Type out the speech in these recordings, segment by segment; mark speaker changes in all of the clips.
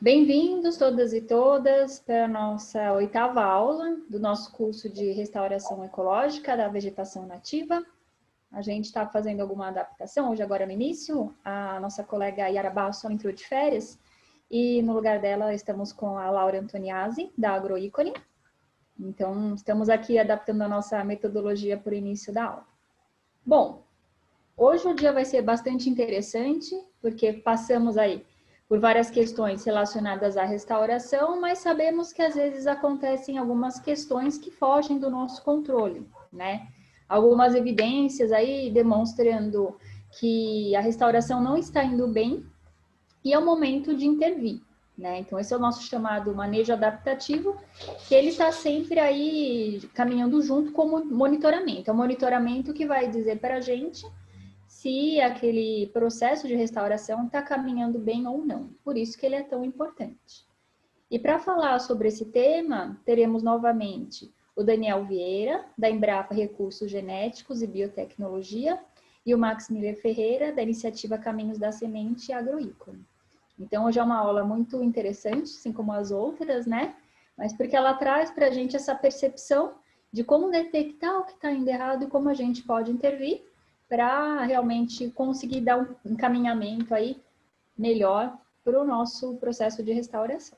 Speaker 1: Bem-vindos todas e todas para a nossa 8ª aula do nosso curso de Restauração Ecológica da Vegetação Nativa. A gente está fazendo alguma adaptação hoje, agora no início. A nossa colega Yara Barros só entrou de férias e no lugar dela estamos com a Laura Antoniazzi, da Agroícone. Então, estamos aqui adaptando a nossa metodologia para o início da aula. Bom, hoje o dia vai ser bastante interessante, porque passamos aí por várias questões relacionadas à restauração, mas sabemos que às vezes acontecem algumas questões que fogem do nosso controle, né? Algumas evidências aí demonstrando que a restauração não está indo bem e é o momento de intervir, né? Então esse é o nosso chamado manejo adaptativo, que ele está sempre aí caminhando junto com o monitoramento. É o monitoramento que vai dizer para a gente se aquele processo de restauração está caminhando bem ou não. Por isso que ele é tão importante. E para falar sobre esse tema, teremos novamente o Daniel Vieira, da Embrapa Recursos Genéticos e Biotecnologia, e o Max Miller Ferreira, da Iniciativa Caminhos da Semente e Agroícone. Então, hoje é uma aula muito interessante, assim como as outras, né? Mas porque ela traz para a gente essa percepção de como detectar o que está indo errado e como a gente pode intervir para realmente conseguir dar um encaminhamento aí melhor para o nosso processo de restauração.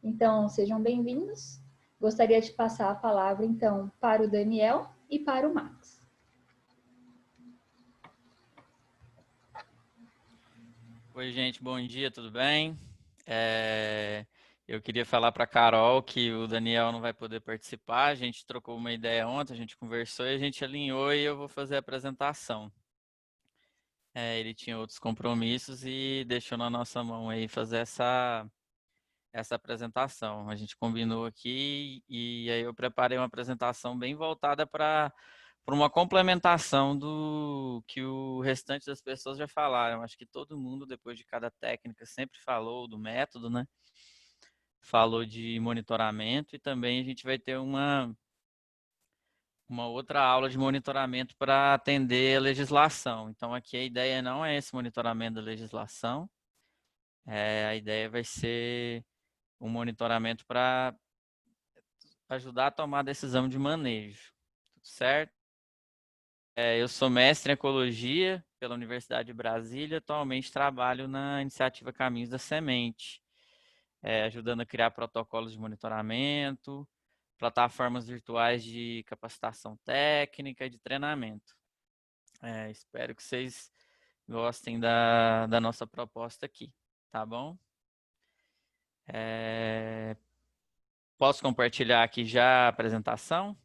Speaker 1: Então, sejam bem-vindos. Gostaria de passar a palavra, então, para o Daniel e para o Max.
Speaker 2: Oi, gente, bom dia, tudo bem? Eu queria falar para a Carol que o Daniel não vai poder participar. A gente trocou uma ideia ontem, a gente conversou e a gente alinhou e eu vou fazer a apresentação. Ele tinha outros compromissos e deixou na nossa mão aí fazer essa apresentação. A gente combinou aqui e aí eu preparei uma apresentação bem voltada para uma complementação do que o restante das pessoas já falaram. Acho que todo mundo, depois de cada técnica, sempre falou do método, né? Falou de monitoramento e também a gente vai ter uma outra aula de monitoramento para atender a legislação. Então, aqui a ideia não é esse monitoramento da legislação, a ideia vai ser um monitoramento para ajudar a tomar a decisão de manejo, tudo certo? Eu sou mestre em Ecologia pela Universidade de Brasília, atualmente trabalho na iniciativa Caminhos da Semente, ajudando a criar protocolos de monitoramento, plataformas virtuais de capacitação técnica e de treinamento. Espero que vocês gostem da nossa proposta aqui, tá bom? Posso compartilhar aqui já a apresentação?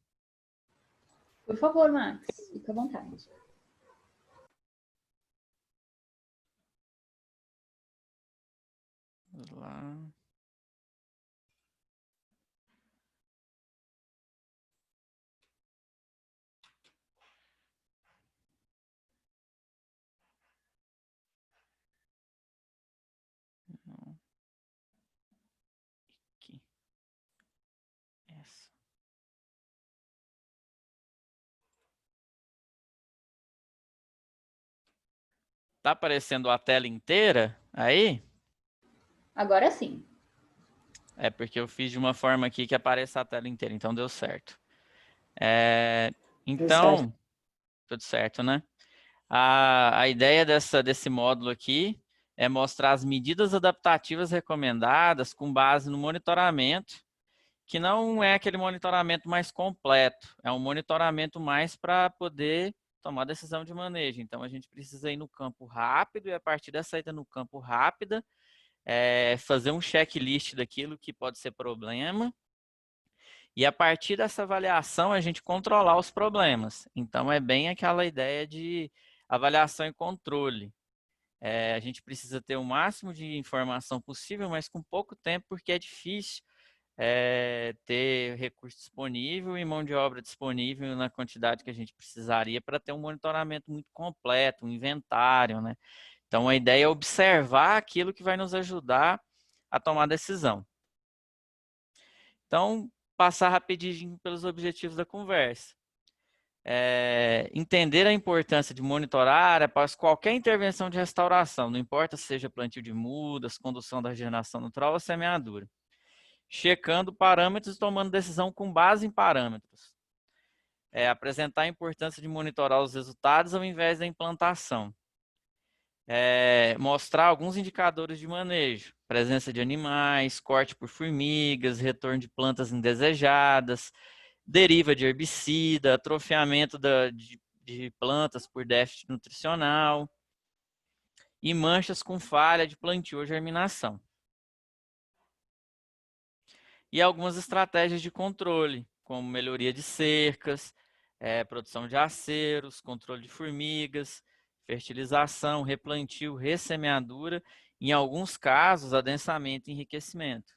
Speaker 1: Por favor, Max, fica à vontade.
Speaker 2: Vamos lá. Aqui. Essa. Tá aparecendo a tela inteira aí?
Speaker 1: Agora sim.
Speaker 2: É porque eu fiz de uma forma aqui que apareça a tela inteira, então deu certo. Então, tudo certo, né? A ideia desse módulo aqui é mostrar as medidas adaptativas recomendadas com base no monitoramento, que não é aquele monitoramento mais completo, é um monitoramento mais para poder tomar decisão de manejo. Então, a gente precisa ir no campo rápido e a partir dessa ida no campo rápida, fazer um checklist daquilo que pode ser problema e a partir dessa avaliação a gente controlar os problemas. Então, é bem aquela ideia de avaliação e controle. A gente precisa ter o máximo de informação possível, mas com pouco tempo, porque é difícil ter recurso disponível e mão de obra disponível na quantidade que a gente precisaria para ter um monitoramento muito completo, um inventário, né? Então, a ideia é observar aquilo que vai nos ajudar a tomar decisão. Então, passar rapidinho pelos objetivos da conversa. entender a importância de monitorar após qualquer intervenção de restauração, não importa se seja plantio de mudas, condução da regeneração natural ou semeadura, checando parâmetros e tomando decisão com base em parâmetros. Apresentar a importância de monitorar os resultados ao invés da implantação. Mostrar alguns indicadores de manejo, presença de animais, corte por formigas, retorno de plantas indesejadas, deriva de herbicida, atrofiamento de plantas por déficit nutricional e manchas com falha de plantio ou germinação. E algumas estratégias de controle, como melhoria de cercas, produção de aceros, controle de formigas, fertilização, replantio, ressemeadura, em alguns casos, adensamento e enriquecimento.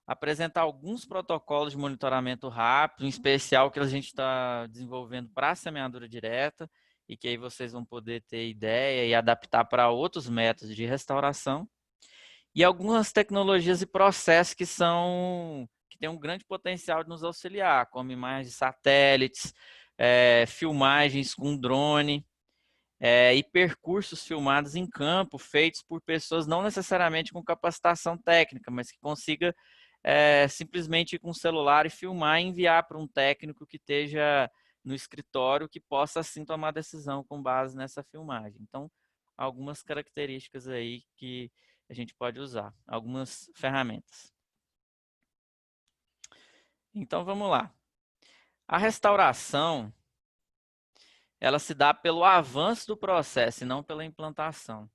Speaker 2: Apresentar alguns protocolos de monitoramento rápido, em especial que a gente está desenvolvendo para a semeadura direta, e que aí vocês vão poder ter ideia e adaptar para outros métodos de restauração. E algumas tecnologias e processos que têm um grande potencial de nos auxiliar, como imagens de satélites, filmagens com drone, e percursos filmados em campo, feitos por pessoas não necessariamente com capacitação técnica, mas que consiga simplesmente ir com o celular e filmar e enviar para um técnico que esteja no escritório, que possa assim tomar decisão com base nessa filmagem. Então, algumas características aí que a gente pode usar, algumas ferramentas. Então, vamos lá. A restauração, ela se dá pelo avanço do processo e não pela implantação.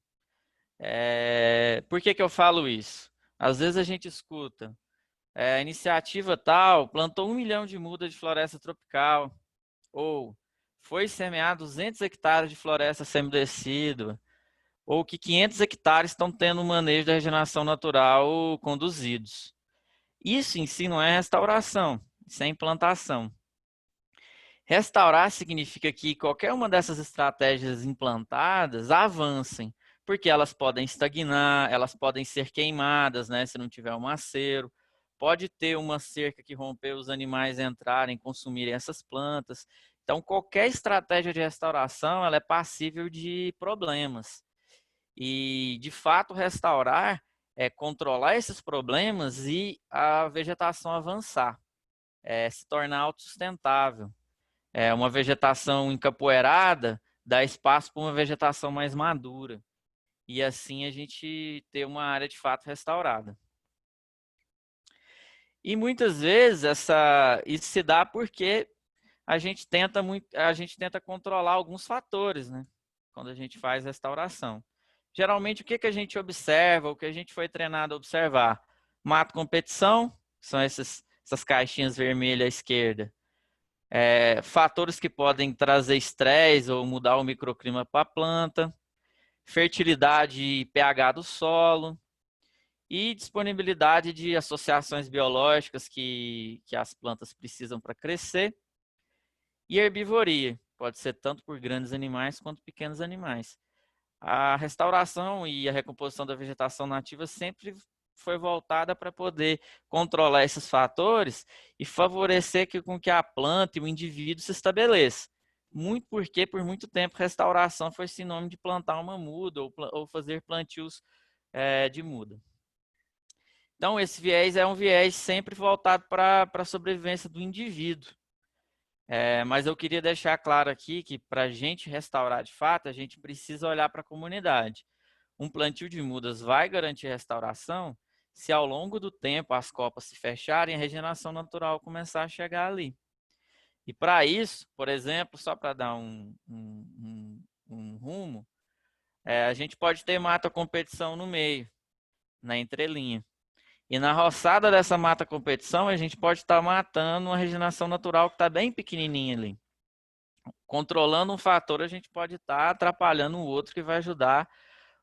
Speaker 2: Por que eu falo isso? Às vezes a gente escuta, iniciativa tal, plantou 1 milhão de mudas de floresta tropical, ou foi semeado 200 hectares de floresta semidecídua, ou que 500 hectares estão tendo o manejo da regeneração natural conduzidos. Isso em si não é restauração, isso é implantação. Restaurar significa que qualquer uma dessas estratégias implantadas avancem, porque elas podem estagnar, elas podem ser queimadas, né, se não tiver um acero. Pode ter uma cerca que rompeu, os animais entrarem, consumirem essas plantas. Então, qualquer estratégia de restauração, ela é passível de problemas. E, de fato, restaurar é controlar esses problemas e a vegetação avançar, se tornar autossustentável. Uma vegetação encapoeirada dá espaço para uma vegetação mais madura. E assim a gente ter uma área de fato restaurada. E muitas vezes isso se dá porque a gente tenta controlar alguns fatores, né? Quando a gente faz restauração. Geralmente, o que a gente observa, o que a gente foi treinado a observar? Mato competição, são essas caixinhas vermelhas à esquerda. Fatores que podem trazer estresse ou mudar o microclima para a planta. Fertilidade e pH do solo. E disponibilidade de associações biológicas que as plantas precisam para crescer. E herbivoria, pode ser tanto por grandes animais quanto pequenos animais. A restauração e a recomposição da vegetação nativa sempre foi voltada para poder controlar esses fatores e favorecer com que a planta e o indivíduo se estabeleça. Muito porque, por muito tempo, restauração foi sinônimo de plantar uma muda ou fazer plantios de muda. Então, esse viés é um viés sempre voltado para a sobrevivência do indivíduo. Mas eu queria deixar claro aqui que para a gente restaurar de fato, a gente precisa olhar para a comunidade. Um plantio de mudas vai garantir restauração se ao longo do tempo as copas se fecharem e a regeneração natural começar a chegar ali. E para isso, por exemplo, só para dar um rumo, a gente pode ter mata competição no meio, na entrelinha. E na roçada dessa mata competição, a gente pode estar matando uma regeneração natural que está bem pequenininha ali. Controlando um fator, a gente pode estar atrapalhando o outro que vai ajudar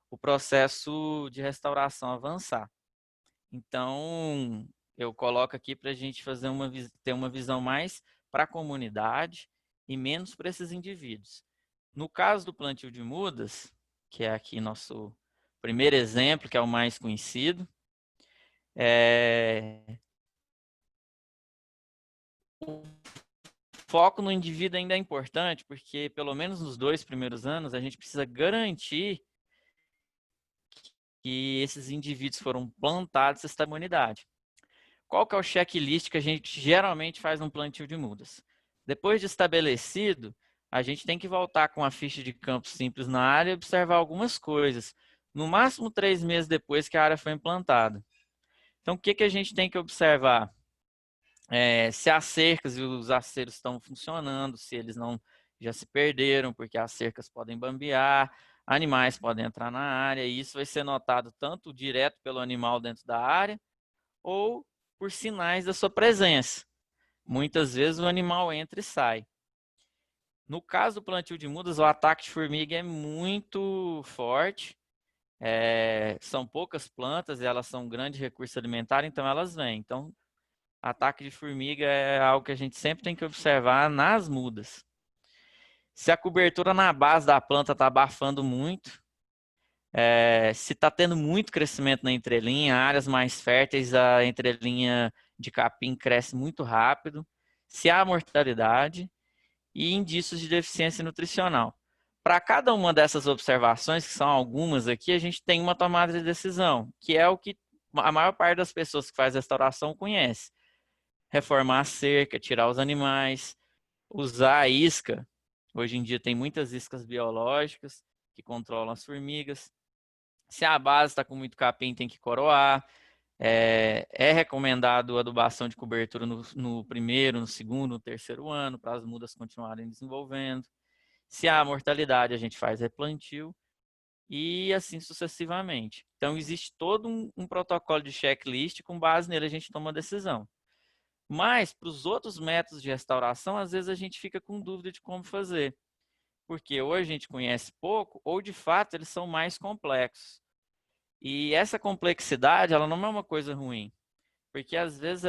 Speaker 2: o processo de restauração avançar. Então, eu coloco aqui para a gente ter uma visão mais para a comunidade e menos para esses indivíduos. No caso do plantio de mudas, que é aqui nosso primeiro exemplo, que é o mais conhecido, o foco no indivíduo ainda é importante, porque pelo menos nos 2 primeiros anos a gente precisa garantir que esses indivíduos foram plantados essa imunidade. Qual que é o checklist que a gente geralmente faz no plantio de mudas? Depois de estabelecido, a gente tem que voltar com a ficha de campo simples na área e observar algumas coisas. No máximo 3 meses depois que a área foi implantada. Então, o que, que a gente tem que observar? Se as cercas e os aceros estão funcionando, se eles não já se perderam, porque as cercas podem bambear, animais podem entrar na área, e isso vai ser notado tanto direto pelo animal dentro da área, ou por sinais da sua presença. Muitas vezes o animal entra e sai. No caso do plantio de mudas, o ataque de formiga é muito forte. São poucas plantas e elas são um grande recurso alimentar, então elas vêm. Então, ataque de formiga é algo que a gente sempre tem que observar nas mudas. Se a cobertura na base da planta está abafando muito, se está tendo muito crescimento na entrelinha, áreas mais férteis, a entrelinha de capim cresce muito rápido, se há mortalidade e indícios de deficiência nutricional. Para cada uma dessas observações, que são algumas aqui, a gente tem uma tomada de decisão, que é o que a maior parte das pessoas que faz restauração conhece. Reformar a cerca, tirar os animais, usar a isca. Hoje em dia tem muitas iscas biológicas que controlam as formigas. Se a base está com muito capim, tem que coroar. É recomendado adubação de cobertura no primeiro, no segundo, no terceiro ano, para as mudas continuarem desenvolvendo. Se há mortalidade, a gente faz replantio e assim sucessivamente. Então, existe todo um protocolo de checklist, com base nele a gente toma a decisão. Mas, para os outros métodos de restauração, às vezes a gente fica com dúvida de como fazer. Porque ou a gente conhece pouco, ou de fato eles são mais complexos. E essa complexidade, ela não é uma coisa ruim. Porque às vezes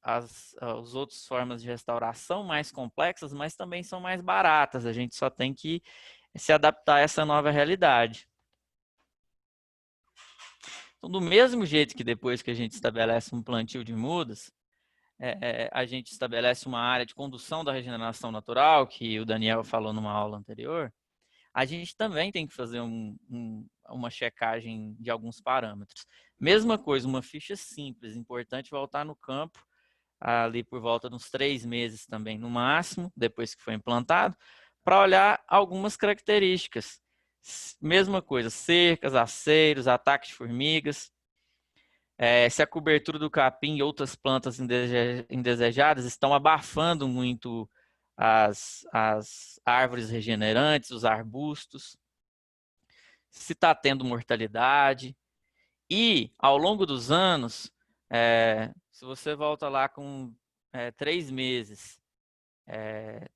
Speaker 2: as outras formas de restauração mais complexas, mas também são mais baratas. A gente só tem que se adaptar a essa nova realidade. Então, do mesmo jeito que depois que a gente estabelece um plantio de mudas, a gente estabelece uma área de condução da regeneração natural, que o Daniel falou numa aula anterior, a gente também tem que fazer uma checagem de alguns parâmetros. Mesma coisa, uma ficha simples, importante voltar no campo ali por volta de uns 3 meses também, no máximo, depois que foi implantado, para olhar algumas características. Mesma coisa, cercas, aceiros, ataques de formigas. Se a cobertura do capim e outras plantas indesejadas estão abafando muito as árvores regenerantes, os arbustos. Se está tendo mortalidade. E, ao longo dos anos, se você volta lá com 3 meses,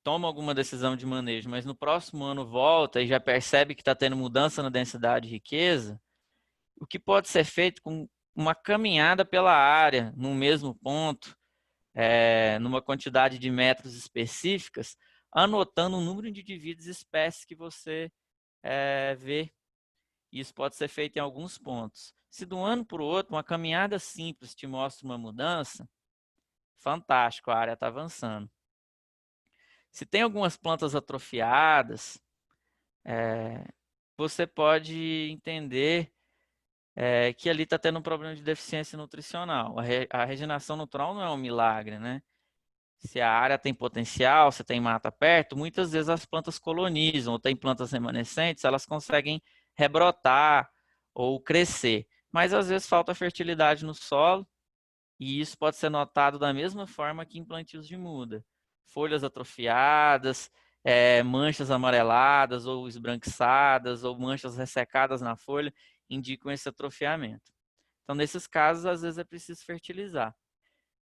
Speaker 2: toma alguma decisão de manejo, mas no próximo ano volta e já percebe que está tendo mudança na densidade de riqueza, o que pode ser feito com uma caminhada pela área, no mesmo ponto, numa quantidade de metros específicas, anotando o número de indivíduos e espécies que você vê. Isso pode ser feito em alguns pontos. Se de um ano para o outro, uma caminhada simples te mostra uma mudança, fantástico, a área está avançando. Se tem algumas plantas atrofiadas, você pode entender que ali está tendo um problema de deficiência nutricional. A regeneração natural não é um milagre, né? Se a área tem potencial, se tem mata perto, muitas vezes as plantas colonizam, ou tem plantas remanescentes, elas conseguem rebrotar ou crescer. Mas às vezes falta fertilidade no solo, e isso pode ser notado da mesma forma que em plantios de muda. Folhas atrofiadas, manchas amareladas ou esbranquiçadas, ou manchas ressecadas na folha, indicam esse atrofiamento. Então, nesses casos, às vezes é preciso fertilizar.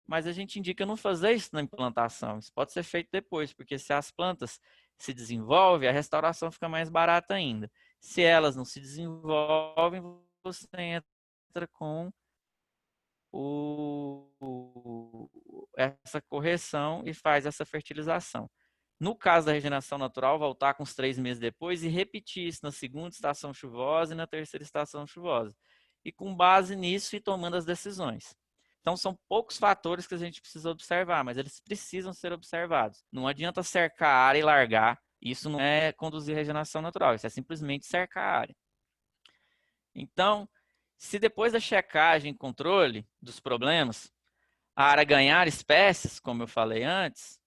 Speaker 2: Mas a gente indica não fazer isso na implantação. Isso pode ser feito depois, porque se as plantas se desenvolvem, a restauração fica mais barata ainda. Se elas não se desenvolvem, você entra com essa correção e faz essa fertilização. No caso da regeneração natural, voltar com uns 3 meses depois e repetir isso na segunda estação chuvosa e na terceira estação chuvosa. E com base nisso, ir tomando as decisões. Então, são poucos fatores que a gente precisa observar, mas eles precisam ser observados. Não adianta cercar a área e largar. Isso não é conduzir regeneração natural, isso é simplesmente cercar a área. Então, se depois da checagem e controle dos problemas, a área ganhar espécies, como eu falei antes,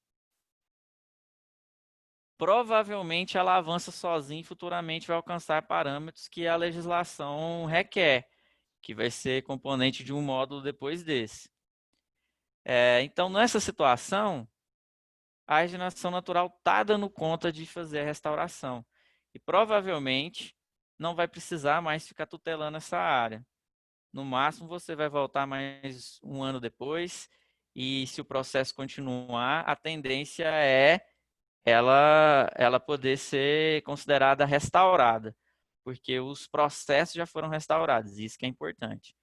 Speaker 2: provavelmente ela avança sozinha e futuramente vai alcançar parâmetros que a legislação requer, que vai ser componente de um módulo depois desse. Então, nessa situação, a regeneração natural está dando conta de fazer a restauração. E provavelmente não vai precisar mais ficar tutelando essa área. No máximo, você vai voltar mais um ano depois, e se o processo continuar, a tendência é ela poder ser considerada restaurada, porque os processos já foram restaurados, isso que é importante.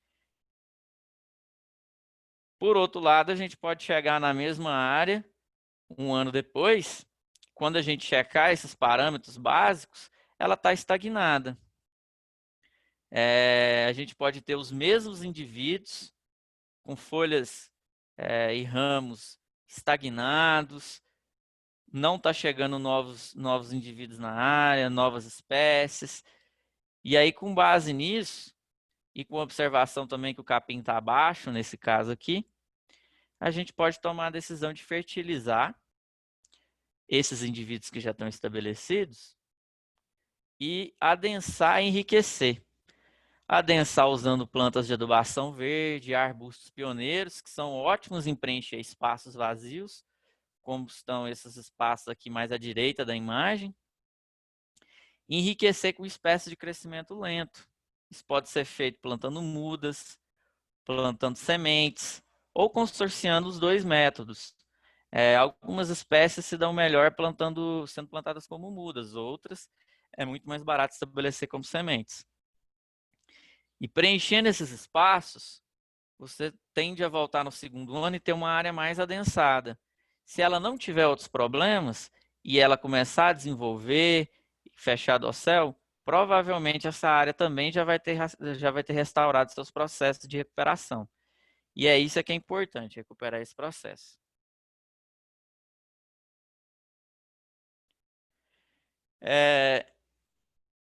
Speaker 2: Por outro lado, a gente pode chegar na mesma área um ano depois, quando a gente checar esses parâmetros básicos, ela está estagnada. A gente pode ter os mesmos indivíduos com folhas e ramos estagnados, não está chegando novos indivíduos na área, novas espécies. E aí, com base nisso, e com observação também que o capim está abaixo, nesse caso aqui, a gente pode tomar a decisão de fertilizar esses indivíduos que já estão estabelecidos e adensar e enriquecer. Adensar usando plantas de adubação verde, arbustos pioneiros, que são ótimos em preencher espaços vazios, como estão esses espaços aqui mais à direita da imagem. Enriquecer com espécies de crescimento lento. Isso pode ser feito plantando mudas, plantando sementes ou consorciando os dois métodos. Algumas espécies se dão melhor sendo plantadas como mudas, outras é muito mais barato estabelecer como sementes. E preenchendo esses espaços, você tende a voltar no segundo ano e ter uma área mais adensada. Se ela não tiver outros problemas e ela começar a desenvolver, fechar dossel, provavelmente essa área também já vai ter restaurado seus processos de recuperação. E é isso que é importante, recuperar esse processo.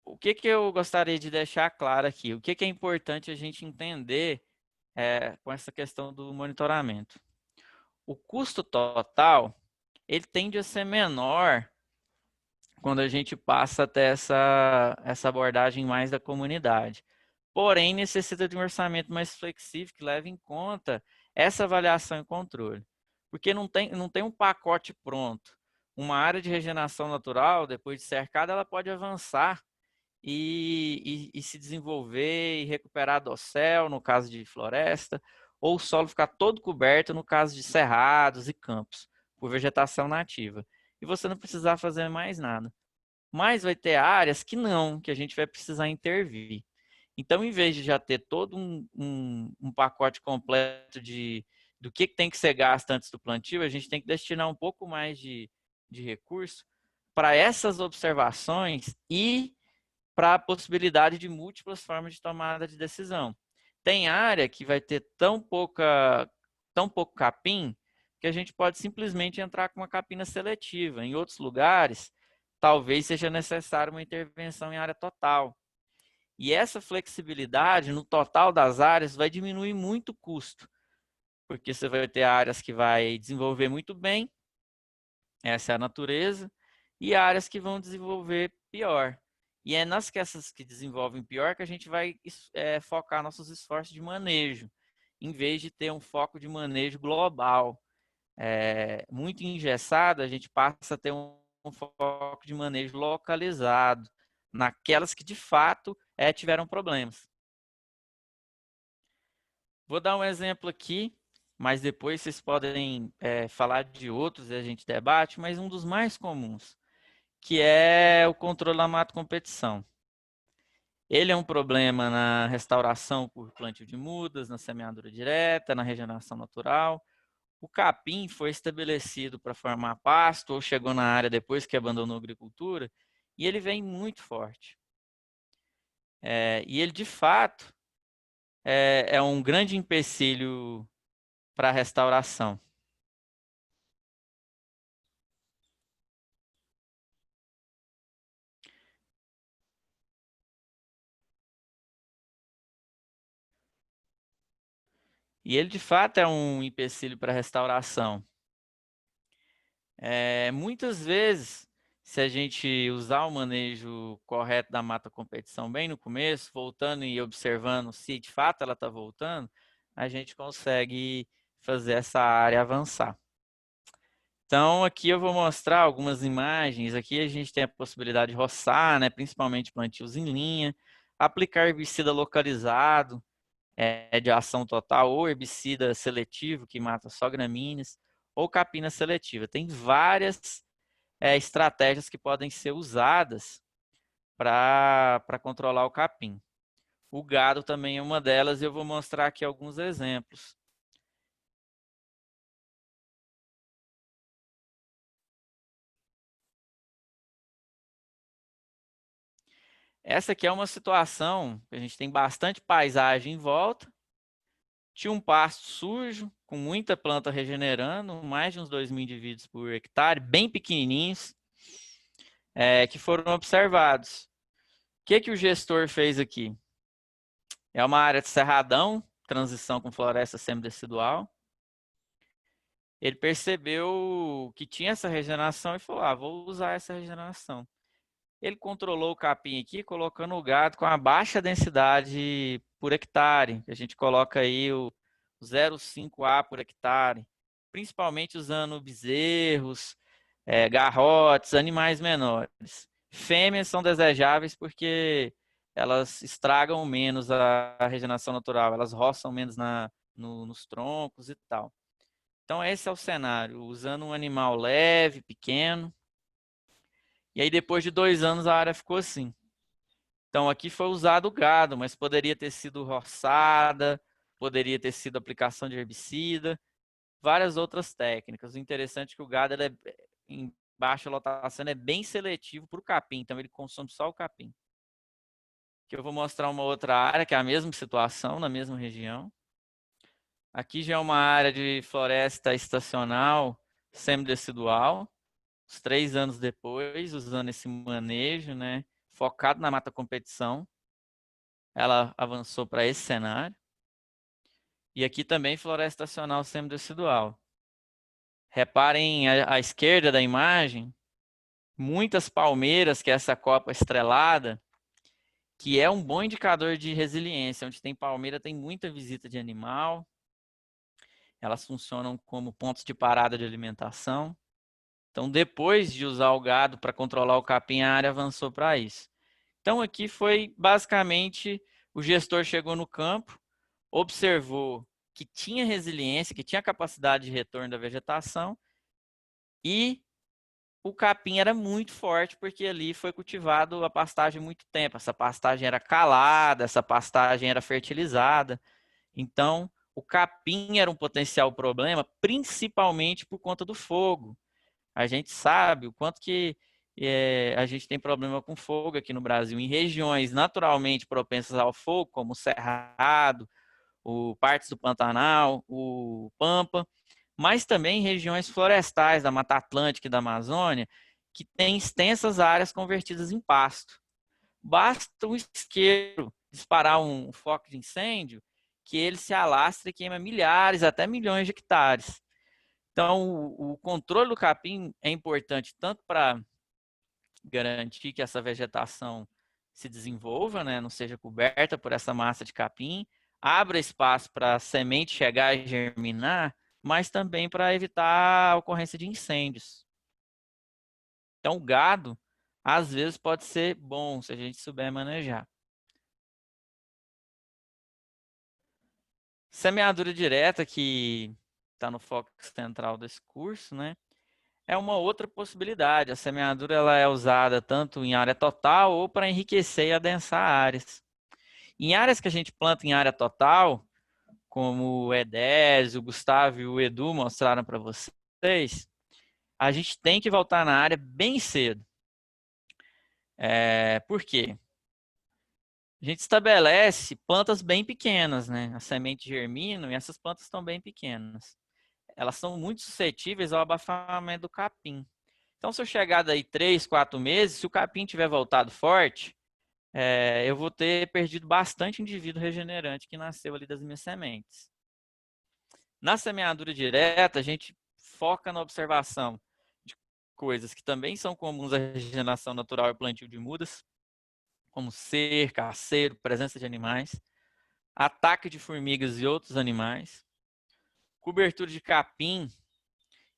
Speaker 2: O que eu gostaria de deixar claro aqui? O que é importante a gente entender com essa questão do monitoramento? O custo total, ele tende a ser menor quando a gente passa a ter essa abordagem mais da comunidade. Porém, necessita de um orçamento mais flexível que leve em conta essa avaliação e controle. Porque não tem um pacote pronto. Uma área de regeneração natural, depois de cercada, ela pode avançar e se desenvolver e recuperar dossel, no caso de floresta, ou o solo ficar todo coberto, no caso de cerrados e campos, por vegetação nativa. E você não precisar fazer mais nada. Mas vai ter áreas que não, que a gente vai precisar intervir. Então, em vez de já ter todo um pacote completo do que tem que ser gasto antes do plantio, a gente tem que destinar um pouco mais de recurso para essas observações e para a possibilidade de múltiplas formas de tomada de decisão. Tem área que vai ter tão pouco capim que a gente pode simplesmente entrar com uma capina seletiva. Em outros lugares, talvez seja necessário uma intervenção em área total. E essa flexibilidade no total das áreas vai diminuir muito o custo, porque você vai ter áreas que vai desenvolver muito bem, essa é a natureza, e áreas que vão desenvolver pior. E é essas que desenvolvem pior que a gente vai focar nossos esforços de manejo, em vez de ter um foco de manejo global. Muito engessado, a gente passa a ter um foco de manejo localizado, naquelas que de fato tiveram problemas. Vou dar um exemplo aqui, mas depois vocês podem falar de outros e a gente debate, mas um dos mais comuns, que é o controle da mato-competição. Ele é um problema na restauração por plantio de mudas, na semeadura direta, na regeneração natural. O capim foi estabelecido para formar pasto ou chegou na área depois que abandonou a agricultura e ele vem muito forte. E ele, de fato, é um grande empecilho para restauração. E ele, de fato, é um empecilho para restauração. Muitas vezes, se a gente usar o manejo correto da mata competição bem no começo, voltando e observando se de fato ela está voltando, a gente consegue fazer essa área avançar. Então, aqui eu vou mostrar algumas imagens. Aqui a gente tem a possibilidade de roçar, né, principalmente plantios em linha, aplicar herbicida localizado, de ação total, ou herbicida seletivo, que mata só gramíneas, ou capina seletiva. Tem várias estratégias que podem ser usadas para controlar o capim. O gado também é uma delas e eu vou mostrar aqui alguns exemplos. Essa aqui é uma situação que a gente tem bastante paisagem em volta. Tinha um pasto sujo, com muita planta regenerando, mais de uns 2.000 indivíduos por hectare, bem pequenininhos, que foram observados. O que o gestor fez aqui? É uma área de cerradão, transição com floresta semidecidual. Ele percebeu que tinha essa regeneração e falou, vou usar essa regeneração. Ele controlou o capim aqui, colocando o gado com a baixa densidade por hectare. A gente coloca aí o 0,5 A por hectare, principalmente usando bezerros, garrotes, animais menores. Fêmeas são desejáveis porque elas estragam menos a regeneração natural, elas roçam menos nos troncos e tal. Então esse é o cenário, usando um animal leve, pequeno. E aí depois de 2 anos a área ficou assim. Então aqui foi usado o gado, mas poderia ter sido roçada, poderia ter sido aplicação de herbicida, várias outras técnicas. O interessante é que o gado em baixa lotação é bem seletivo para o capim, então ele consome só o capim. Aqui eu vou mostrar uma outra área que é a mesma situação, na mesma região. Aqui já é uma área de floresta estacional semidecidual. Uns 3 anos depois, usando esse manejo, né, focado na mata competição, ela avançou para esse cenário. E aqui também floresta estacional semidecidual. Reparem à esquerda da imagem, muitas palmeiras, que é essa copa estrelada, que é um bom indicador de resiliência. Onde tem palmeira tem muita visita de animal. Elas funcionam como pontos de parada de alimentação. Então, depois de usar o gado para controlar o capim, a área avançou para isso. Então, aqui foi basicamente o gestor chegou no campo, observou que tinha resiliência, que tinha capacidade de retorno da vegetação e o capim era muito forte porque ali foi cultivado a pastagem há muito tempo. Essa pastagem era calada, essa pastagem era fertilizada. Então, o capim era um potencial problema, principalmente por conta do fogo. A gente sabe o quanto que a gente tem problema com fogo aqui no Brasil. Em regiões naturalmente propensas ao fogo, como o Cerrado, partes do Pantanal, o Pampa, mas também em regiões florestais da Mata Atlântica e da Amazônia, que têm extensas áreas convertidas em pasto. Basta um isqueiro disparar um foco de incêndio que ele se alastra e queima milhares, até milhões de hectares. Então, o controle do capim é importante tanto para garantir que essa vegetação se desenvolva, né, não seja coberta por essa massa de capim, abra espaço para a semente chegar e germinar, mas também para evitar a ocorrência de incêndios. Então, o gado, às vezes, pode ser bom se a gente souber manejar. Semeadura direta, que está no foco central desse curso, né? É uma outra possibilidade. A semeadura ela é usada tanto em área total ou para enriquecer e adensar áreas. Em áreas que a gente planta em área total, como o Edés, o Gustavo e o Edu mostraram para vocês, a gente tem que voltar na área bem cedo. Por quê? A gente estabelece plantas bem pequenas, né? A semente germina e essas plantas estão bem pequenas. Elas são muito suscetíveis ao abafamento do capim. Então, se eu chegar daí 3, 4 meses, se o capim tiver voltado forte, eu vou ter perdido bastante indivíduo regenerante que nasceu ali das minhas sementes. Na semeadura direta, a gente foca na observação de coisas que também são comuns à regeneração natural e plantio de mudas, como cerca, aceiro, presença de animais, ataque de formigas e outros animais, cobertura de capim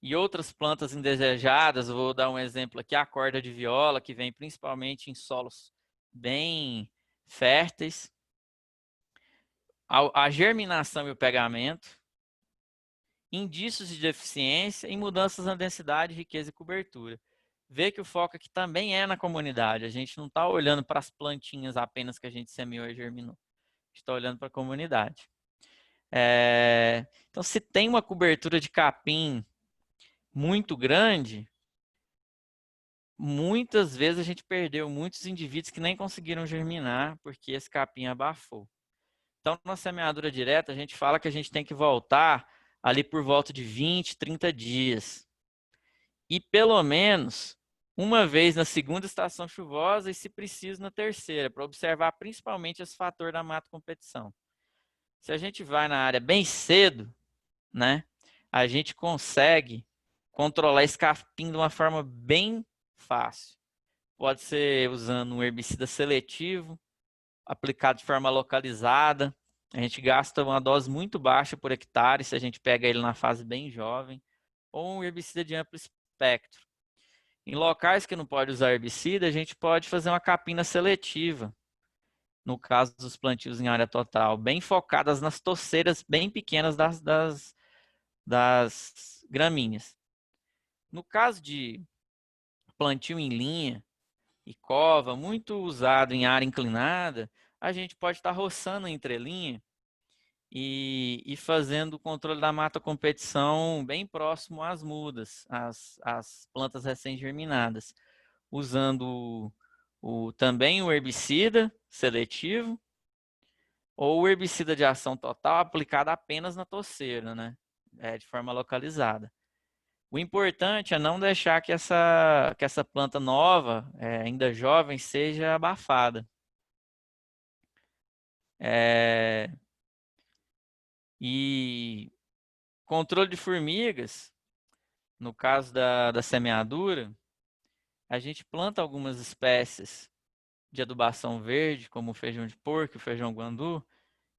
Speaker 2: e outras plantas indesejadas. Vou dar um exemplo aqui, a corda de viola, que vem principalmente em solos bem férteis, a germinação e o pegamento, indícios de deficiência e mudanças na densidade, riqueza e cobertura. Vê que o foco aqui também é na comunidade. A gente não está olhando para as plantinhas apenas que a gente semeou e germinou. A gente está olhando para a comunidade. Então, se tem uma cobertura de capim muito grande, muitas vezes a gente perdeu muitos indivíduos que nem conseguiram germinar porque esse capim abafou. Então, na semeadura direta, a gente fala que a gente tem que voltar ali por volta de 20, 30 dias. E pelo menos uma vez na segunda estação chuvosa e, se preciso, na terceira, para observar principalmente esse fator da mata competição. Se a gente vai na área bem cedo, né, a gente consegue controlar esse capim de uma forma bem fácil. Pode ser usando um herbicida seletivo, aplicado de forma localizada. A gente gasta uma dose muito baixa por hectare, se a gente pega ele na fase bem jovem, ou um herbicida de amplo espectro. Em locais que não pode usar herbicida, a gente pode fazer uma capina seletiva, no caso dos plantios em área total, bem focadas nas toceiras bem pequenas das gramíneas. No caso de plantio em linha e cova, muito usado em área inclinada, a gente pode estar roçando a entrelinha e fazendo o controle da mata competição bem próximo às mudas, às plantas recém-germinadas, usando também o herbicida seletivo ou o herbicida de ação total aplicado apenas na toceira, né? De forma localizada. O importante é não deixar que essa planta nova, ainda jovem, seja abafada. E controle de formigas, no caso da semeadura, a gente planta algumas espécies de adubação verde, como o feijão de porco, o feijão guandu,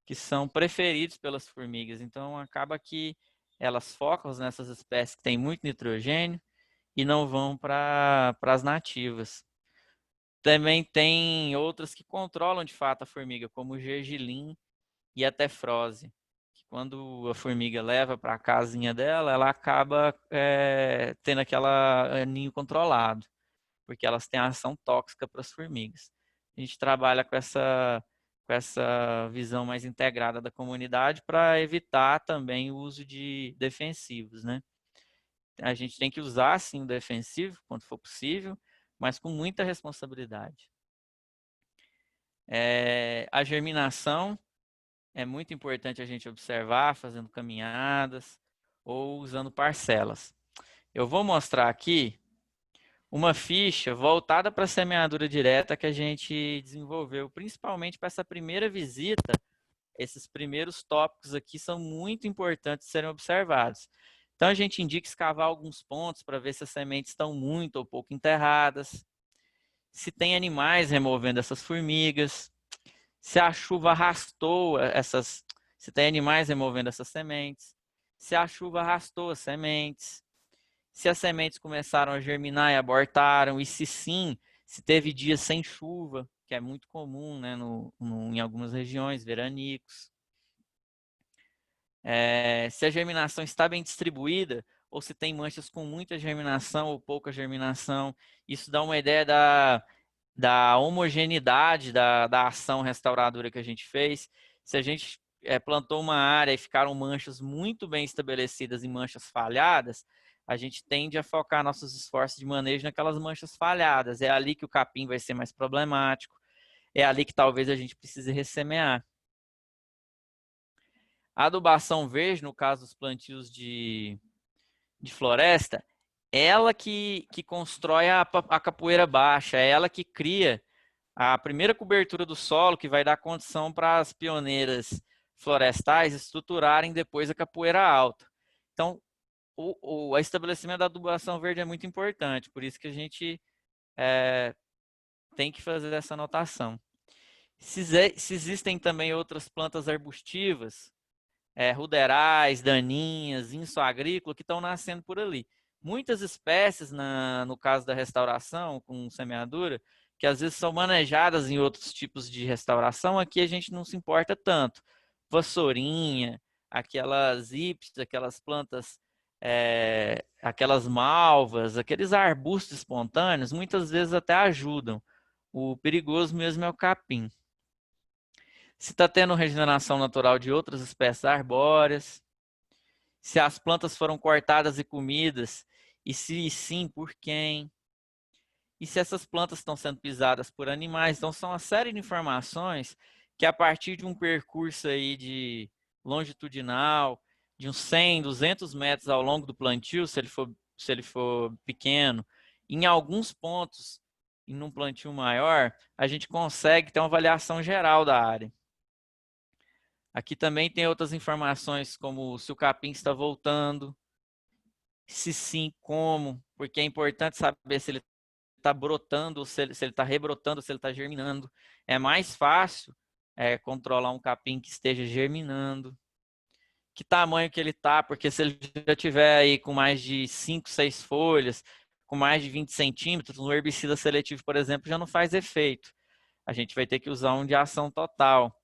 Speaker 2: que são preferidos pelas formigas. Então, acaba que elas focam nessas espécies que têm muito nitrogênio e não vão para as nativas. Também tem outras que controlam de fato a formiga, como o gergelim e a tefrose, que quando a formiga leva para a casinha dela, ela acaba tendo aquela ninho controlado, porque elas têm ação tóxica para as formigas. A gente trabalha com essa visão mais integrada da comunidade para evitar também o uso de defensivos, né? A gente tem que usar, sim, o defensivo, quando for possível, mas com muita responsabilidade. A germinação é muito importante a gente observar, fazendo caminhadas ou usando parcelas. Eu vou mostrar aqui uma ficha voltada para a semeadura direta que a gente desenvolveu, principalmente para essa primeira visita. Esses primeiros tópicos aqui são muito importantes de serem observados. Então, a gente indica escavar alguns pontos para ver se as sementes estão muito ou pouco enterradas, se tem animais removendo essas formigas, se a chuva arrastou se tem animais removendo essas sementes, se a chuva arrastou as sementes, se as sementes começaram a germinar e abortaram, e se sim, se teve dias sem chuva, que é muito comum, né, em algumas regiões, veranicos. Se a germinação está bem distribuída, ou se tem manchas com muita germinação ou pouca germinação. Isso dá uma ideia da homogeneidade da ação restauradora que a gente fez. Se a gente plantou uma área e ficaram manchas muito bem estabelecidas e manchas falhadas, a gente tende a focar nossos esforços de manejo naquelas manchas falhadas. É ali que o capim vai ser mais problemático. é ali que talvez a gente precise ressemear. A adubação verde, no caso dos plantios de floresta, ela que constrói a capoeira baixa, é ela que cria a primeira cobertura do solo, que vai dar condição para as pioneiras florestais estruturarem depois a capoeira alta. Então, o estabelecimento da adubação verde é muito importante, por isso que a gente tem que fazer essa anotação. Se existem também outras plantas arbustivas, ruderais, daninhas, inso agrícola, que estão nascendo por ali. Muitas espécies, no caso da restauração, com semeadura, que às vezes são manejadas em outros tipos de restauração, aqui a gente não se importa tanto. Vassourinha, aquelas ípsis, aquelas plantas, aquelas malvas, aqueles arbustos espontâneos, muitas vezes até ajudam. O perigoso mesmo é o capim. Se está tendo regeneração natural de outras espécies arbóreas, se as plantas foram cortadas e comidas, e se sim, por quem, e se essas plantas estão sendo pisadas por animais. Então, são uma série de informações que, a partir de um percurso aí de longitudinal, de uns 100, 200 metros ao longo do plantio, se ele for pequeno, em alguns pontos, em um plantio maior, a gente consegue ter uma avaliação geral da área. Aqui também tem outras informações, como se o capim está voltando, se sim, como, porque é importante saber se ele está brotando, se ele está rebrotando, se ele está germinando. É mais fácil controlar um capim que esteja germinando. Que tamanho que ele está, porque se ele já tiver aí com mais de 5, 6 folhas, com mais de 20 centímetros, um herbicida seletivo, por exemplo, já não faz efeito. A gente vai ter que usar um de ação total.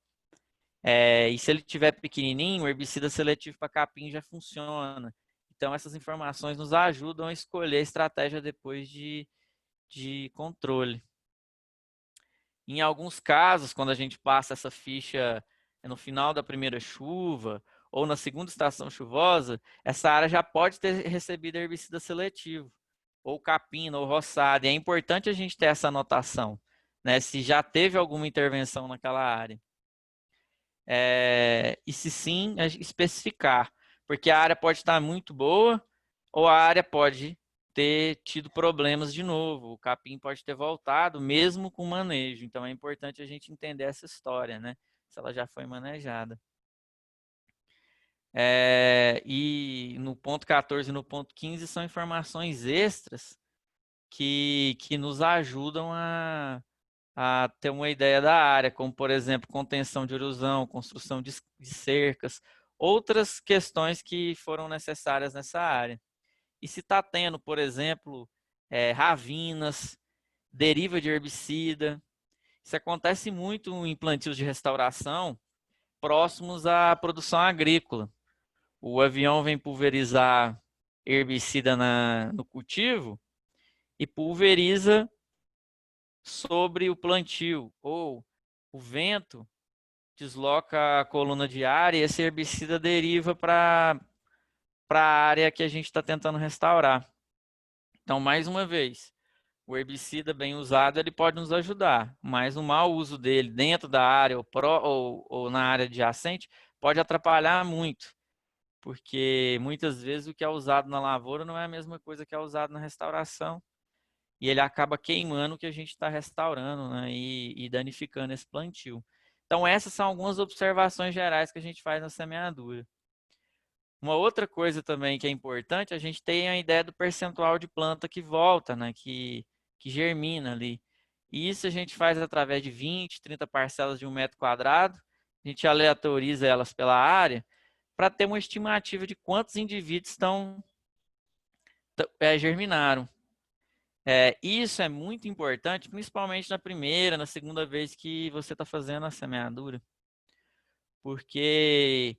Speaker 2: E se ele tiver pequenininho, o herbicida seletivo para capim já funciona. Então, essas informações nos ajudam a escolher a estratégia depois de controle. Em alguns casos, quando a gente passa essa ficha no final da primeira chuva ou na segunda estação chuvosa, essa área já pode ter recebido herbicida seletivo, ou capina, ou roçada. E é importante a gente ter essa anotação, né, se já teve alguma intervenção naquela área. E se sim, especificar, porque a área pode estar muito boa ou a área pode ter tido problemas de novo, o capim pode ter voltado mesmo com manejo, então é importante a gente entender essa história, né? Se ela já foi manejada. E no ponto 14 e no ponto 15 são informações extras que nos ajudam a ter uma ideia da área, como, por exemplo, contenção de erosão, construção de cercas, outras questões que foram necessárias nessa área. E se está tendo, por exemplo, ravinas, deriva de herbicida, isso acontece muito em plantios de restauração próximos à produção agrícola. O avião vem pulverizar herbicida no cultivo e pulveriza sobre o plantio, ou o vento desloca a coluna de ar e esse herbicida deriva para a área que a gente está tentando restaurar. Então, mais uma vez, o herbicida bem usado ele pode nos ajudar, mas o mau uso dele dentro da área ou na área adjacente pode atrapalhar muito, porque muitas vezes o que é usado na lavoura não é a mesma coisa que é usado na restauração. E ele acaba queimando o que a gente está restaurando, né, e danificando esse plantio. Então, essas são algumas observações gerais que a gente faz na semeadura. Uma outra coisa também que é importante, a gente tem a ideia do percentual de planta que volta, né, que germina ali. E isso a gente faz através de 20, 30 parcelas de 1 metro quadrado. A gente aleatoriza elas pela área para ter uma estimativa de quantos indivíduos germinaram. Isso é muito importante, principalmente na primeira, na segunda vez que você está fazendo a semeadura. Porque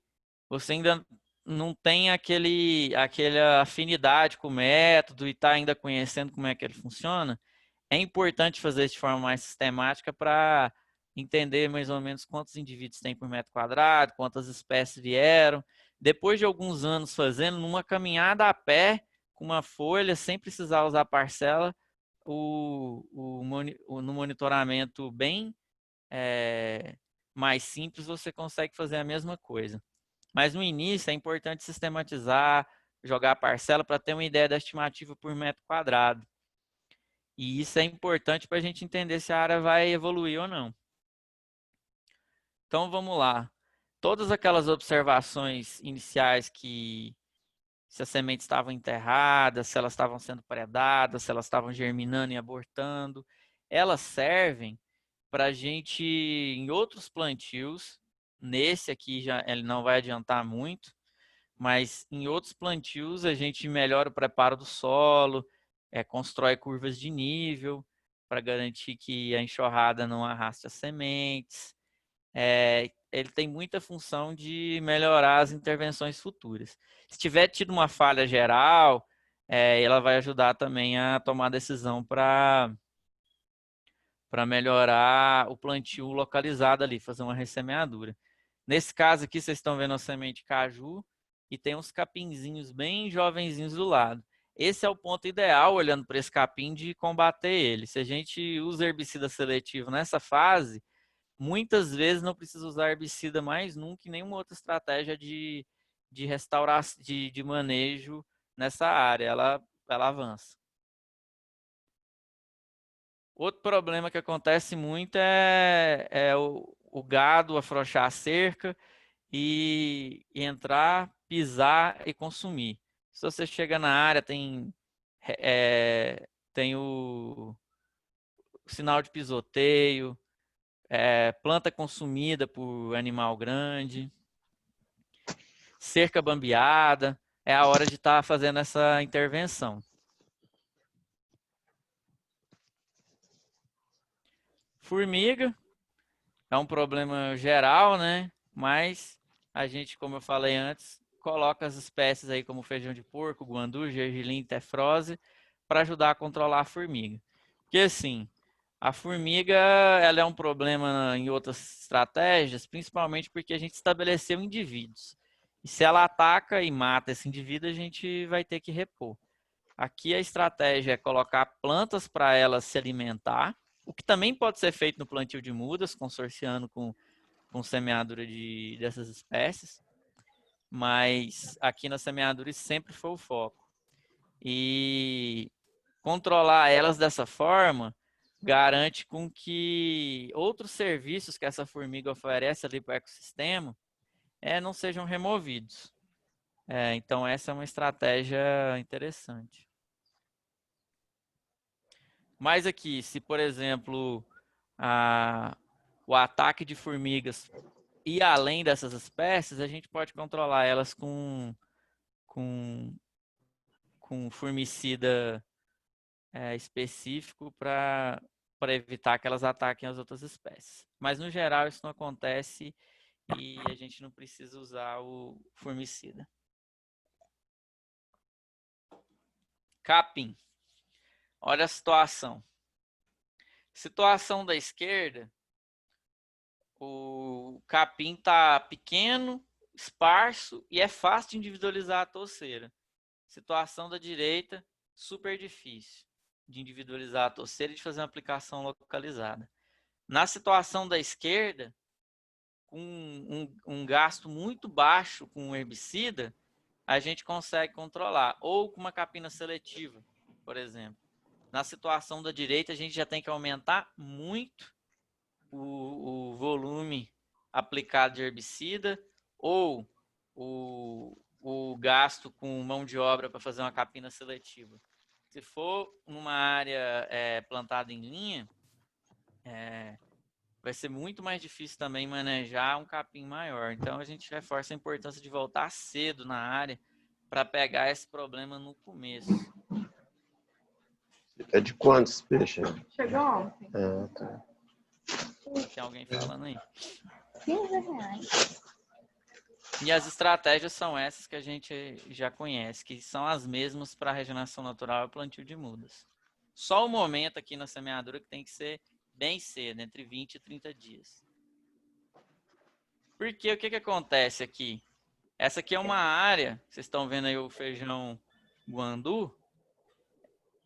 Speaker 2: você ainda não tem aquela afinidade com o método e está ainda conhecendo como é que ele funciona. É importante fazer isso de forma mais sistemática para entender mais ou menos quantos indivíduos tem por metro quadrado, quantas espécies vieram. Depois de alguns anos fazendo, numa caminhada a pé, com uma folha, sem precisar usar parcela, no monitoramento bem mais simples, você consegue fazer a mesma coisa. Mas no início é importante sistematizar, jogar a parcela para ter uma ideia da estimativa por metro quadrado. E isso é importante para a gente entender se a área vai evoluir ou não. Então vamos lá. Todas aquelas observações iniciais que se as sementes estavam enterradas, se elas estavam sendo predadas, se elas estavam germinando e abortando, elas servem para a gente, em outros plantios, nesse aqui já ele não vai adiantar muito, mas em outros plantios a gente melhora o preparo do solo, constrói curvas de nível para garantir que a enxurrada não arraste as sementes. Ele tem muita função de melhorar as intervenções futuras. Se tiver tido uma falha geral, ela vai ajudar também a tomar decisão para melhorar o plantio localizado ali, fazer uma ressemeadura. Nesse caso aqui, vocês estão vendo a semente caju e tem uns capinzinhos bem jovenzinhos do lado. Esse é o ponto ideal, olhando para esse capim, de combater ele. Se a gente usa herbicida seletivo nessa fase, muitas vezes não precisa usar herbicida mais nunca e nenhuma outra estratégia de restauração, de manejo nessa área. Ela avança. Outro problema que acontece muito é o gado afrouxar a cerca e entrar, pisar e consumir. Se você chega na área, tem o sinal de pisoteio, planta consumida por animal grande, cerca bambeada, é a hora de estar fazendo essa intervenção. Formiga é um problema geral, né? Mas a gente, como eu falei antes, coloca as espécies aí como feijão de porco, guandu, gergelim, tefrose, para ajudar a controlar a formiga. Porque assim, a formiga ela é um problema em outras estratégias, principalmente porque a gente estabeleceu indivíduos. E se ela ataca e mata esse indivíduo, a gente vai ter que repor. Aqui a estratégia é colocar plantas para ela se alimentar, o que também pode ser feito no plantio de mudas, consorciando com semeadura dessas espécies, mas aqui na semeadura isso sempre foi o foco. E controlar elas dessa forma garante com que outros serviços que essa formiga oferece ali para o ecossistema não sejam removidos. Então essa é uma estratégia interessante. Mas aqui, se por exemplo o ataque de formigas ir além dessas espécies, a gente pode controlar elas com formicida específico para evitar que elas ataquem as outras espécies. Mas no geral isso não acontece e a gente não precisa usar o formicida. Capim. Olha a situação. Situação da esquerda, o capim está pequeno, esparso e é fácil de individualizar a touceira. Situação da direita, super difícil de individualizar a touceira e de fazer uma aplicação localizada. Na situação da esquerda, com um gasto muito baixo com herbicida, a gente consegue controlar. Ou com uma capina seletiva, por exemplo. Na situação da direita, a gente já tem que aumentar muito o volume aplicado de herbicida ou o gasto com mão de obra para fazer uma capina seletiva. Se for numa área plantada em linha, vai ser muito mais difícil também manejar um capim maior. Então a gente reforça a importância de voltar cedo na área para pegar esse problema no começo.
Speaker 3: É de quantos peixes?
Speaker 1: Chegou ontem.
Speaker 3: Tá.
Speaker 2: Tem alguém falando aí?
Speaker 1: R$15.
Speaker 2: E as estratégias são essas que a gente já conhece, que são as mesmas para a regeneração natural e plantio de mudas. Só o momento aqui na semeadura que tem que ser bem cedo, entre 20 e 30 dias. Porque o que acontece aqui? Essa aqui é uma área, vocês estão vendo aí o feijão guandu,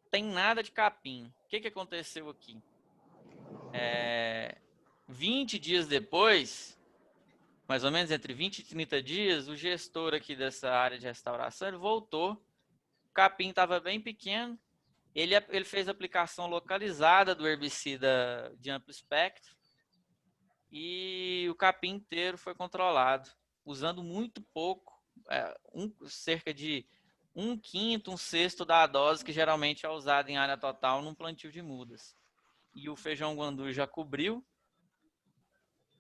Speaker 2: tem nada de capim. O que aconteceu aqui? 20 dias depois, mais ou menos entre 20 e 30 dias, o gestor aqui dessa área de restauração, ele voltou, o capim estava bem pequeno, ele fez a aplicação localizada do herbicida de amplo espectro e o capim inteiro foi controlado, usando muito pouco, cerca de 1/5, 1/6 da dose que geralmente é usada em área total num plantio de mudas. E o feijão guandu já cobriu,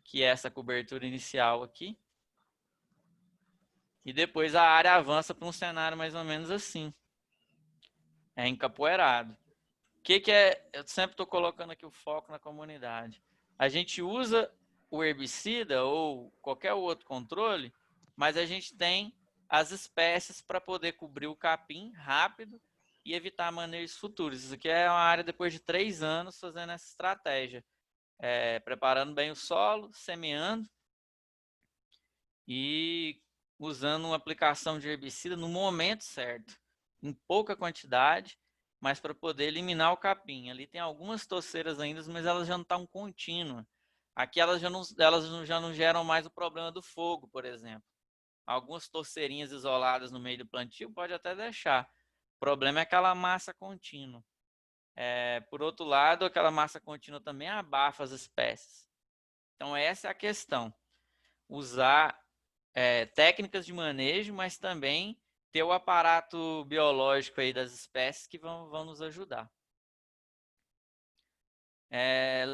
Speaker 2: que é essa cobertura inicial aqui. E depois a área avança para um cenário mais ou menos assim. É encapoeirado. O que é? Eu sempre estou colocando aqui o foco na comunidade. A gente usa o herbicida ou qualquer outro controle, mas a gente tem as espécies para poder cobrir o capim rápido e evitar manejos futuros. Isso aqui é uma área depois de 3 anos fazendo essa estratégia. Preparando bem o solo, semeando e usando uma aplicação de herbicida no momento certo, em pouca quantidade, mas para poder eliminar o capim. Ali tem algumas toceiras ainda, mas elas já não estão contínuas. Aqui elas já não geram mais o problema do fogo, por exemplo. Algumas torceirinhas isoladas no meio do plantio pode até deixar. O problema é aquela massa contínua. Por outro lado, aquela massa contínua também abafa as espécies. Então essa é a questão. Usar técnicas de manejo, mas também ter o aparato biológico aí das espécies que vão nos ajudar.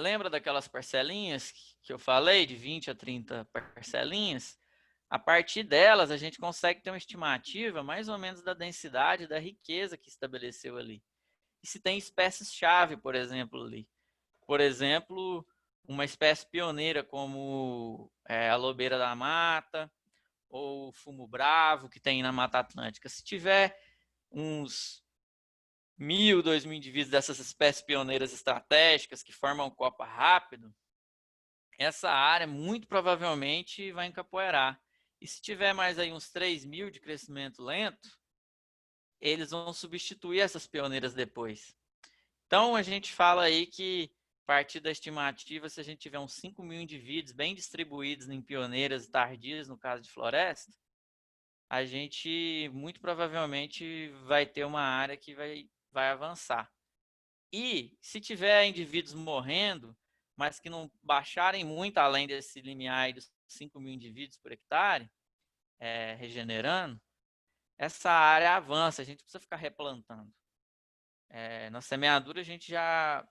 Speaker 2: Lembra daquelas parcelinhas que eu falei, de 20 a 30 parcelinhas? A partir delas, a gente consegue ter uma estimativa mais ou menos da densidade, da riqueza que estabeleceu ali. E se tem espécies-chave, por exemplo, ali. Por exemplo, uma espécie pioneira como a lobeira da mata, ou fumo bravo, que tem na Mata Atlântica. Se tiver uns 1.000, 2.000 indivíduos dessas espécies pioneiras estratégicas que formam copa rápido, essa área muito provavelmente vai encapoeirar. E se tiver mais aí uns 3.000 de crescimento lento, eles vão substituir essas pioneiras depois. Então, a gente fala aí que, a partir da estimativa, se a gente tiver uns 5.000 indivíduos bem distribuídos em pioneiras e tardias, no caso de floresta, a gente muito provavelmente vai ter uma área que vai avançar. E se tiver indivíduos morrendo, mas que não baixarem muito além desse limiar dos 5.000 indivíduos por hectare, regenerando, essa área avança, a gente precisa ficar replantando. Na semeadura a gente já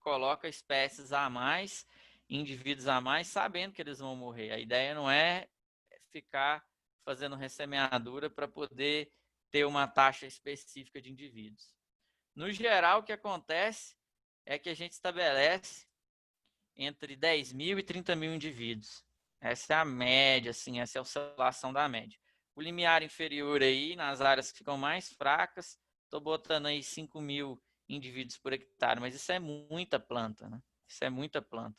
Speaker 2: coloca espécies a mais, indivíduos a mais, sabendo que eles vão morrer. A ideia não é ficar fazendo ressemeadura para poder ter uma taxa específica de indivíduos. No geral, o que acontece é que a gente estabelece entre 10.000 e 30.000 indivíduos. Essa é a média, assim, essa é a oscilação da média. O limiar inferior aí, nas áreas que ficam mais fracas, estou botando aí 5.000 indivíduos por hectare, mas isso é muita planta, né? Isso é muita planta.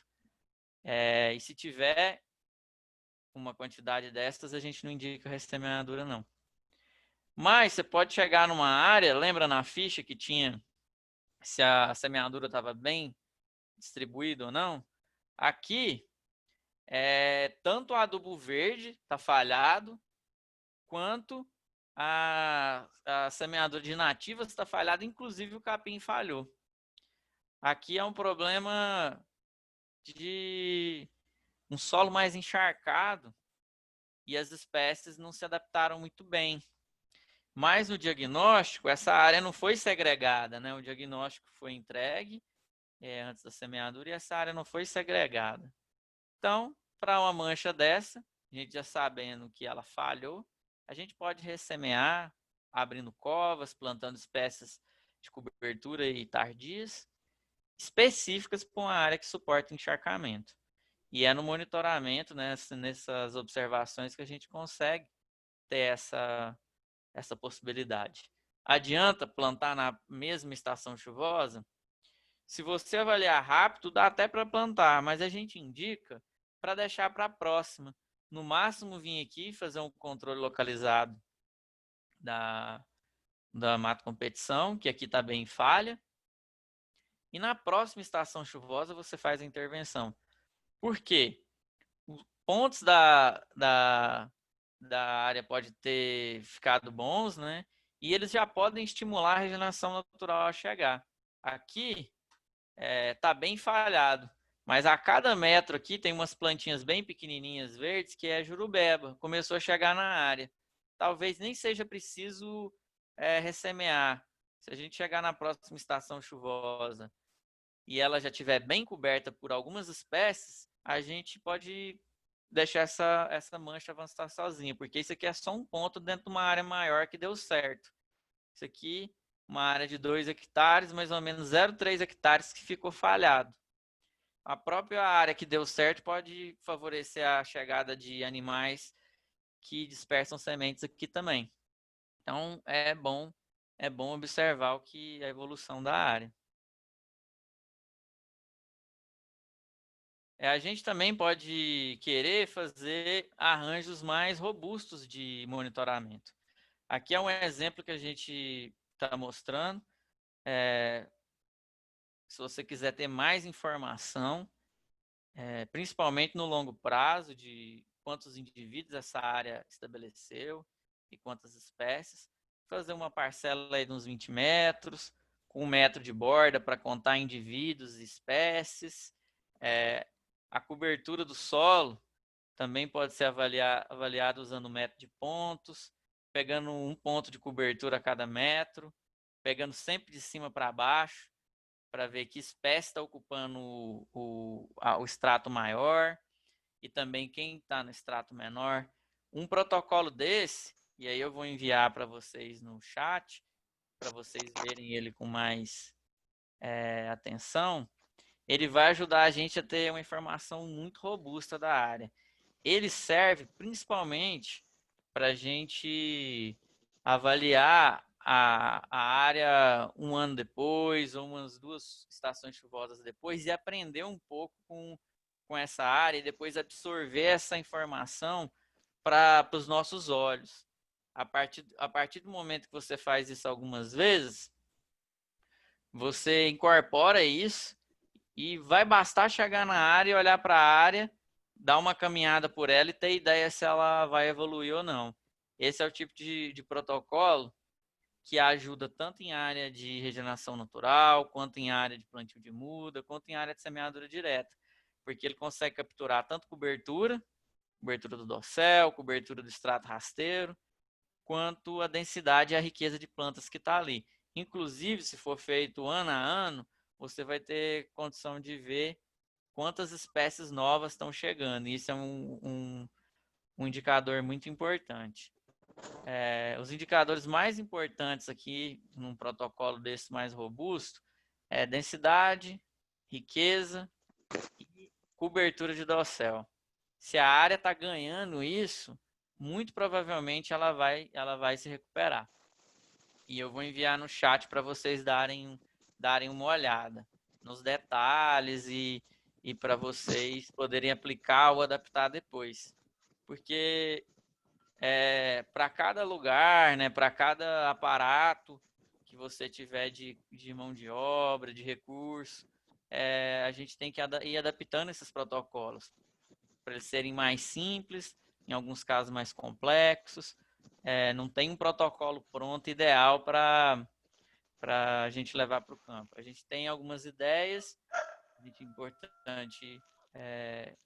Speaker 2: E se tiver uma quantidade dessas, a gente não indica ressemeadura, não. Mas você pode chegar numa área, lembra na ficha que tinha se a semeadura estava bem distribuída ou não? Aqui, tanto o adubo verde está falhado, quanto a semeadura de nativas está falhada, inclusive o capim falhou. Aqui é um problema de um solo mais encharcado e as espécies não se adaptaram muito bem. Mas no diagnóstico, essa área não foi segregada, né? O diagnóstico foi entregue antes da semeadura e essa área não foi segregada. Então, para uma mancha dessa, a gente já sabendo que ela falhou, a gente pode ressemear, abrindo covas, plantando espécies de cobertura e tardias, específicas para uma área que suporta encharcamento. E é no monitoramento, né, nessas observações, que a gente consegue ter essa possibilidade. Adianta plantar na mesma estação chuvosa? Se você avaliar rápido, dá até para plantar, mas a gente indica para deixar para a próxima. No máximo, vir aqui fazer um controle localizado da mata competição, que aqui está bem falha. E na próxima estação chuvosa, você faz a intervenção. Por quê? Os pontos da área pode ter ficado bons, né? E eles já podem estimular a regeneração natural a chegar. Aqui tá bem falhado, mas a cada metro aqui tem umas plantinhas bem pequenininhas verdes que é jurubeba, começou a chegar na área. Talvez nem seja preciso ressemear. Se a gente chegar na próxima estação chuvosa e ela já estiver bem coberta por algumas espécies, a gente pode deixar essa mancha avançar sozinha, porque isso aqui é só um ponto dentro de uma área maior que deu certo. Isso aqui, uma área de 2 hectares, mais ou menos 0,3 hectares que ficou falhado. A própria área que deu certo pode favorecer a chegada de animais que dispersam sementes aqui também. Então, é bom observar a evolução da área. A gente também pode querer fazer arranjos mais robustos de monitoramento. Aqui é um exemplo que a gente está mostrando. Se você quiser ter mais informação, principalmente no longo prazo, de quantos indivíduos essa área estabeleceu e quantas espécies, fazer uma parcela aí de uns 20 metros, com 1 metro de borda para contar indivíduos e espécies. A cobertura do solo também pode ser avaliada usando o método de pontos, pegando um ponto de cobertura a cada metro, pegando sempre de cima para baixo, para ver que espécie está ocupando o extrato maior e também quem está no extrato menor. Um protocolo desse, e aí eu vou enviar para vocês no chat, para vocês verem ele com mais atenção, ele vai ajudar a gente a ter uma informação muito robusta da área. Ele serve principalmente para a gente avaliar a área um ano depois, ou umas 2 estações chuvosas depois, e aprender um pouco com essa área e depois absorver essa informação para os nossos olhos. A partir do momento que você faz isso algumas vezes, você incorpora isso e vai bastar chegar na área e olhar para a área, dar uma caminhada por ela e ter ideia se ela vai evoluir ou não. Esse é o tipo de protocolo que ajuda tanto em área de regeneração natural, quanto em área de plantio de muda, quanto em área de semeadura direta, porque ele consegue capturar tanto cobertura do dossel, cobertura do extrato rasteiro, quanto a densidade e a riqueza de plantas que está ali. Inclusive, se for feito ano a ano, você vai ter condição de ver quantas espécies novas estão chegando. Isso é um indicador muito importante. Os indicadores mais importantes aqui, num protocolo desse mais robusto, é densidade, riqueza e cobertura de dossel. Se a área está ganhando isso, muito provavelmente ela vai se recuperar. E eu vou enviar no chat para vocês darem uma olhada nos detalhes e para vocês poderem aplicar ou adaptar depois. Porque para cada lugar, né, para cada aparato que você tiver de mão de obra, de recurso, a gente tem que ir adaptando esses protocolos para eles serem mais simples, em alguns casos mais complexos. Não tem um protocolo pronto ideal para a gente levar para o campo. A gente tem algumas ideias, é importante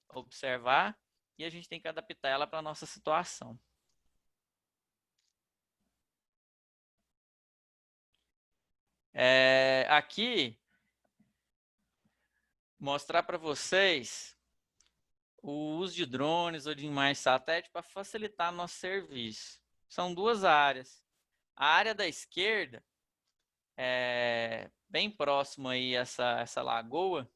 Speaker 2: observar e a gente tem que adaptar ela para a nossa situação. Aqui, mostrar para vocês o uso de drones ou de imagens satélite para facilitar nosso serviço. São 2 áreas. A área da esquerda, bem próximo aí essa lagoa,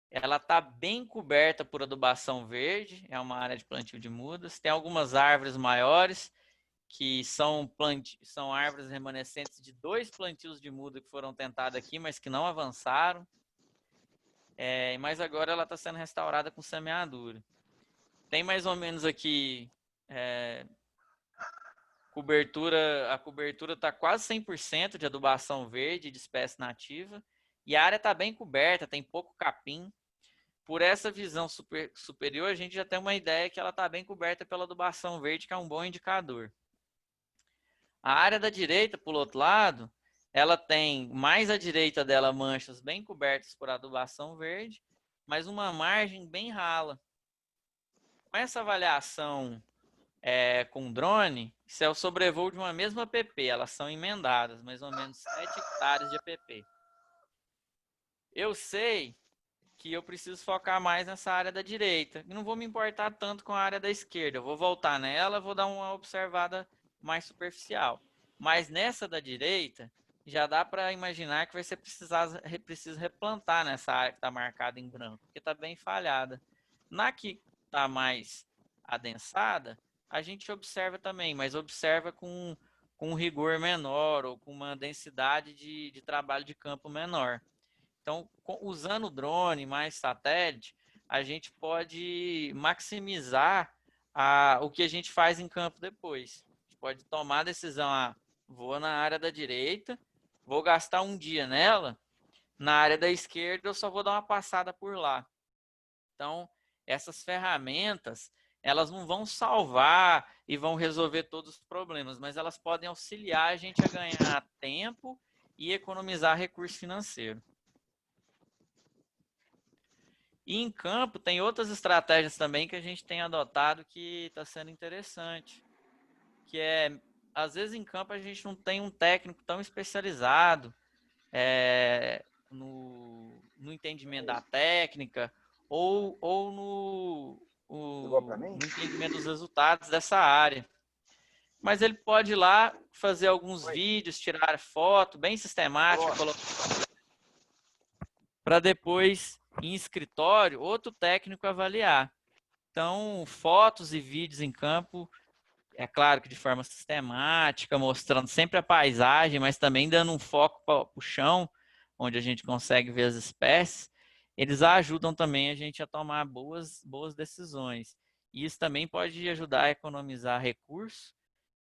Speaker 2: ela está bem coberta por adubação verde, é uma área de plantio de mudas. Tem algumas árvores maiores, que são árvores remanescentes de 2 plantios de muda que foram tentados aqui, mas que não avançaram. Mas agora ela está sendo restaurada com semeadura. Tem mais ou menos aqui a cobertura está quase 100% de adubação verde de espécie nativa e a área está bem coberta, tem pouco capim. por essa visão superior, a gente já tem uma ideia que ela está bem coberta pela adubação verde, que é um bom indicador. A área da direita, por outro lado, ela tem mais à direita dela manchas bem cobertas por adubação verde, mas uma margem bem rala. Com essa avaliação com drone, isso é o sobrevoo de uma mesma APP, elas são emendadas, mais ou menos 7 hectares de APP. Eu sei que eu preciso focar mais nessa área da direita. E não vou me importar tanto com a área da esquerda. Eu vou voltar nela, vou dar uma observada mais superficial. Mas nessa da direita, já dá para imaginar que vai ser preciso replantar nessa área que está marcada em branco, porque está bem falhada. Na que está mais adensada, a gente observa também, mas observa com um rigor menor ou com uma densidade de trabalho de campo menor. Então, usando o drone mais satélite, a gente pode maximizar o que a gente faz em campo depois. A gente pode tomar a decisão, vou na área da direita, vou gastar um dia nela, na área da esquerda eu só vou dar uma passada por lá. Então, essas ferramentas, elas não vão salvar e vão resolver todos os problemas, mas elas podem auxiliar a gente a ganhar tempo e economizar recurso financeiro. E em campo tem outras estratégias também que a gente tem adotado que está sendo interessante. Que às vezes em campo a gente não tem um técnico tão especializado no entendimento da técnica ou no entendimento dos resultados dessa área. Mas ele pode ir lá fazer alguns vídeos, tirar foto bem sistemática, para depois, em escritório, outro técnico avaliar. Então, fotos e vídeos em campo, é claro que de forma sistemática, mostrando sempre a paisagem, mas também dando um foco para o chão, onde a gente consegue ver as espécies, eles ajudam também a gente a tomar boas decisões. E isso também pode ajudar a economizar recursos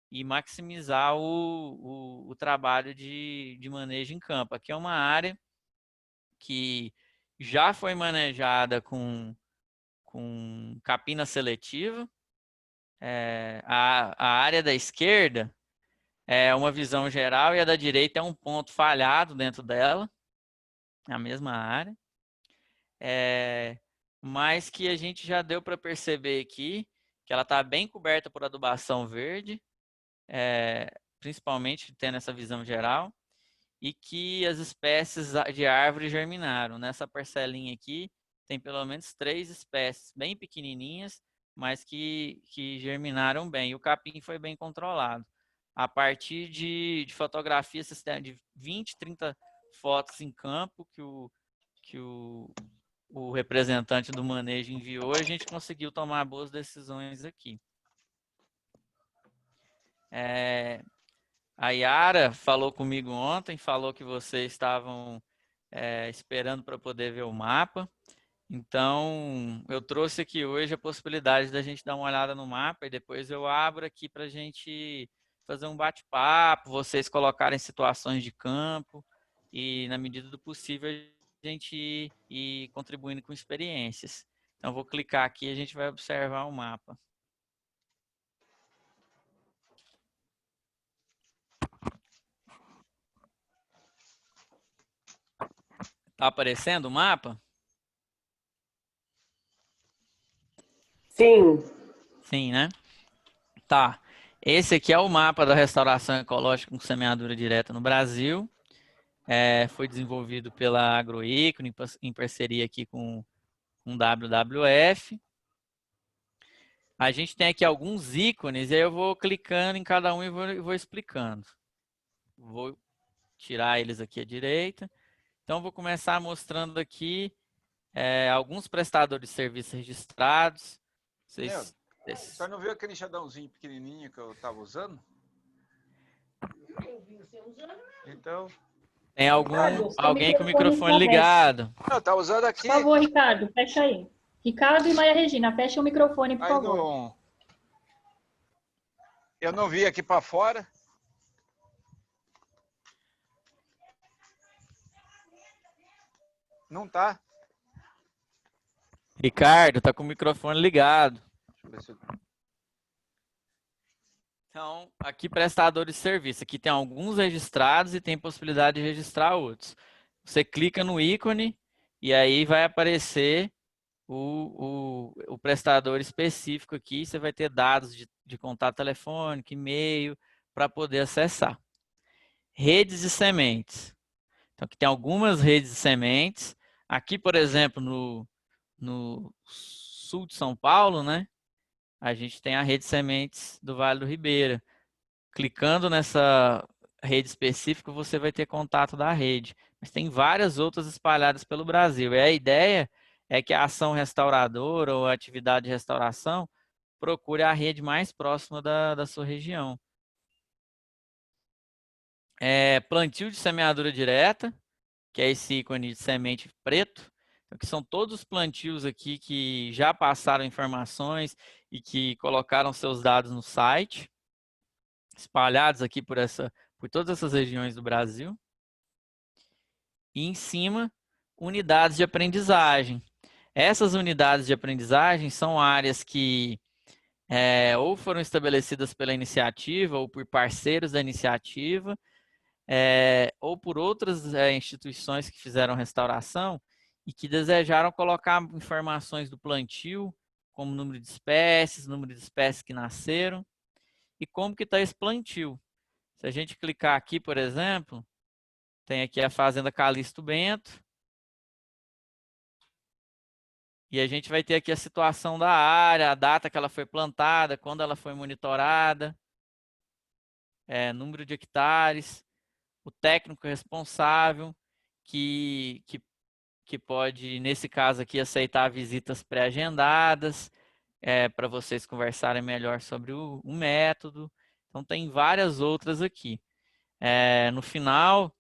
Speaker 2: e maximizar o trabalho de manejo em campo. Aqui é uma área que já foi manejada com capina seletiva. A área da esquerda é uma visão geral e a da direita é um ponto falhado dentro dela, a mesma área. Mas que a gente já deu para perceber aqui que ela está bem coberta por adubação verde, principalmente tendo essa visão geral, e que as espécies de árvore germinaram. Nessa parcelinha aqui tem pelo menos 3 espécies bem pequenininhas, mas que germinaram bem. E o capim foi bem controlado. A partir de fotografias de 20, 30 fotos em campo que o representante do manejo enviou, a gente conseguiu tomar boas decisões aqui. A Yara falou comigo ontem, falou que vocês estavam esperando para poder ver o mapa. Então, eu trouxe aqui hoje a possibilidade da gente dar uma olhada no mapa e depois eu abro aqui para a gente fazer um bate-papo, vocês colocarem situações de campo e, na medida do possível, a gente ir contribuindo com experiências. Então, vou clicar aqui e a gente vai observar o mapa. Tá aparecendo o mapa?
Speaker 3: Sim.
Speaker 2: Sim, né? Tá. Esse aqui é o mapa da restauração ecológica com semeadura direta no Brasil. Foi desenvolvido pela Agroícone em parceria aqui com WWF. A gente tem aqui alguns ícones e aí eu vou clicando em cada um e vou explicando. Vou tirar eles aqui à direita. Então, vou começar mostrando aqui alguns prestadores de serviços registrados.
Speaker 4: Só não viu aquele enxadãozinho pequenininho que eu estava usando?
Speaker 3: Eu vi você usando.
Speaker 4: Então...
Speaker 2: Tem alguém com o microfone ligado.
Speaker 4: Não, tá usando aqui.
Speaker 1: Por favor, Ricardo, fecha aí. Ricardo e Maria Regina, fecha o microfone, por favor.
Speaker 4: Eu não vi aqui para fora. Não tá.
Speaker 2: Ricardo, tá com o microfone ligado.
Speaker 4: Deixa eu ver se eu...
Speaker 2: Então, aqui prestadores de serviço. Aqui tem alguns registrados e tem possibilidade de registrar outros. Você clica no ícone e aí vai aparecer o prestador específico aqui. Você vai ter dados de contato telefônico, e-mail, para poder acessar. Redes de sementes. Então, aqui tem algumas redes de sementes. Aqui, por exemplo, no sul de São Paulo, né? A gente tem a rede de sementes do Vale do Ribeira. Clicando nessa rede específica, você vai ter contato da rede. Mas tem várias outras espalhadas pelo Brasil. E a ideia é que a ação restauradora ou a atividade de restauração procure a rede mais próxima da sua região. Plantio de semeadura direta, que é esse ícone de semente preto. Então, que são todos os plantios aqui que já passaram informações e que colocaram seus dados no site, espalhados aqui por todas essas regiões do Brasil. E em cima, unidades de aprendizagem. Essas unidades de aprendizagem são áreas que ou foram estabelecidas pela iniciativa ou por parceiros da iniciativa, ou por outras instituições que fizeram restauração e que desejaram colocar informações do plantio, como número de espécies que nasceram e como que está esse plantio. Se a gente clicar aqui, por exemplo, tem aqui a Fazenda Calixto Bento. E a gente vai ter aqui a situação da área, a data que ela foi plantada, quando ela foi monitorada, número de hectares, o técnico responsável, que pode, nesse caso aqui, aceitar visitas pré-agendadas, para vocês conversarem melhor sobre o método. Então, tem várias outras aqui. No final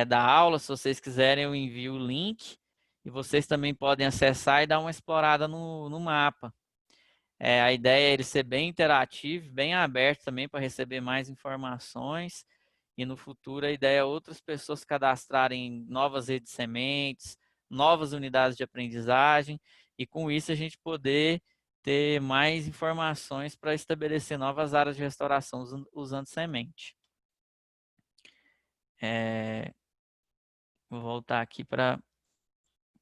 Speaker 2: da aula, se vocês quiserem, eu envio o link e vocês também podem acessar e dar uma explorada no mapa. A ideia é ele ser bem interativo, bem aberto também para receber mais informações. E no futuro a ideia é outras pessoas cadastrarem novas redes de sementes, novas unidades de aprendizagem e com isso a gente poder ter mais informações para estabelecer novas áreas de restauração usando semente. Vou voltar aqui para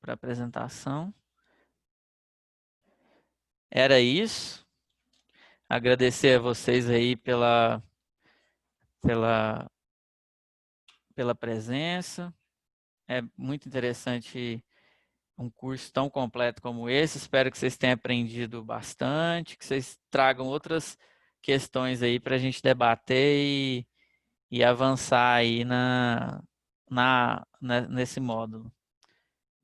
Speaker 2: a apresentação. Era isso. Agradecer a vocês aí pela presença. É muito interessante um curso tão completo como esse. Espero que vocês tenham aprendido bastante, que vocês tragam outras questões aí para a gente debater e avançar aí nesse módulo.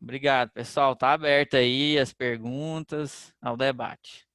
Speaker 2: Obrigado, pessoal. Está aberto aí as perguntas ao debate.